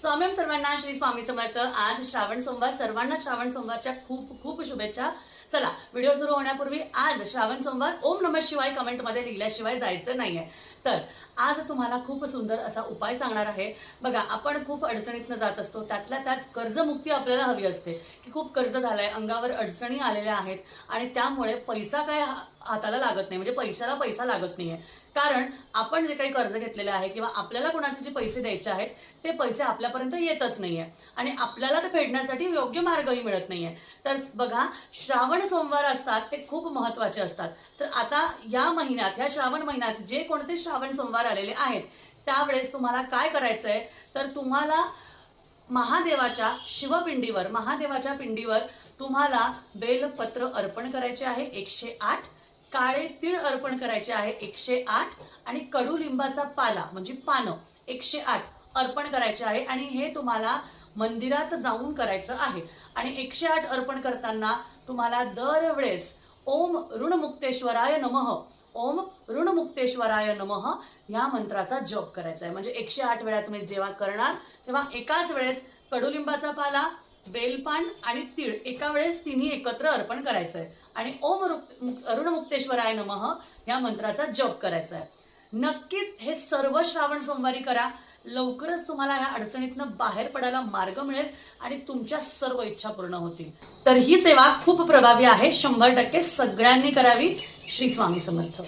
स्वामी सर्वांना श्री स्वामी समर्थ। आज श्रावण सोमवार, सर्वांना श्रावण सोमवारच्या खूप खूप शुभेच्छा। चला, व्हिडिओ सुरू होण्यापूर्वी आज श्रावण सोमवार ओम नमः शिवाय कमेंटमध्ये लिहिल्याशिवाय जायचं नाहीये। तर आज तुम्हाला खूप सुंदर असा उपाय सांगणार आहे। बघा, आपण खूप अडचणीतनं जात असतो, त्यातल्या त्यात कर्जमुक्ती आपल्याला हवी असते की खूप कर्ज झालंय, अंगावर अडचणी आलेल्या आहेत आणि त्यामुळे पैसा काय हाताला लागत नाही, म्हणजे पैशाला पैसा लागत नाहीये। कारण आपण जे काही कर्ज घेतलेले आहे किंवा आपल्याला कोणाचे जे पैसे द्यायचे आहेत ते पैसे आपल्यापर्यंत येतच नाहीये आणि आपल्याला ते फेडण्यासाठी योग्य मार्गही मिळत नाहीये। तर बघा, श्रावण सोमवार असतात ते खूप महत्त्वाचे असतात। तर आता या महिन्यात, ह्या श्रावण महिन्यात जे कोणते श्रावण सोमवार आलेले आहेत त्यावेळेस तुम्हाला काय करायचंय, तर तुम्हाला महादेवाच्या शिवपिंडीवर, महादेवाच्या पिंडीवर तुम्हाला बेलपत्र अर्पण करायचे आहे 108, काळे तीळ अर्पण करायचे आहे 108 आणि कडुलिंबाचा पाला म्हणजे पानं 108 अर्पण करायचे आहे आणि हे तुम्हाला मंदिरात जाऊन करायचं आहे। आणि 108 अर्पण करताना तुम्हाला दरवेळेस ओम ऋणमुक्तेश्वराय नमः, ओम ऋणमुक्तेश्वराय नमः या मंत्राचा जप करायचा आहे। म्हणजे 108 वेळा तुम्ही जेव्हा करणार तेव्हा एकाच वेळेस कडुलिंबाचा पाला, बेलपान आणि तीळ एका वेळेस तिन्ही एकत्र अर्पण करायचं आहे आणि ओम ऋणमुक्तेश्वराय नमः या मंत्राचा जप करायचा आहे। नक्कीच हे सर्व श्रावण सोमवारी करा। लवकरच तुम्हाला ह्या अडचणीतनं बाहेर पडायला मार्ग मिळेल आणि तुमच्या सर्व इच्छा पूर्ण होतील। तर ही सेवा खूप प्रभावी आहे, 100% सगळ्यांनी करावी। श्री स्वामी समर्थ।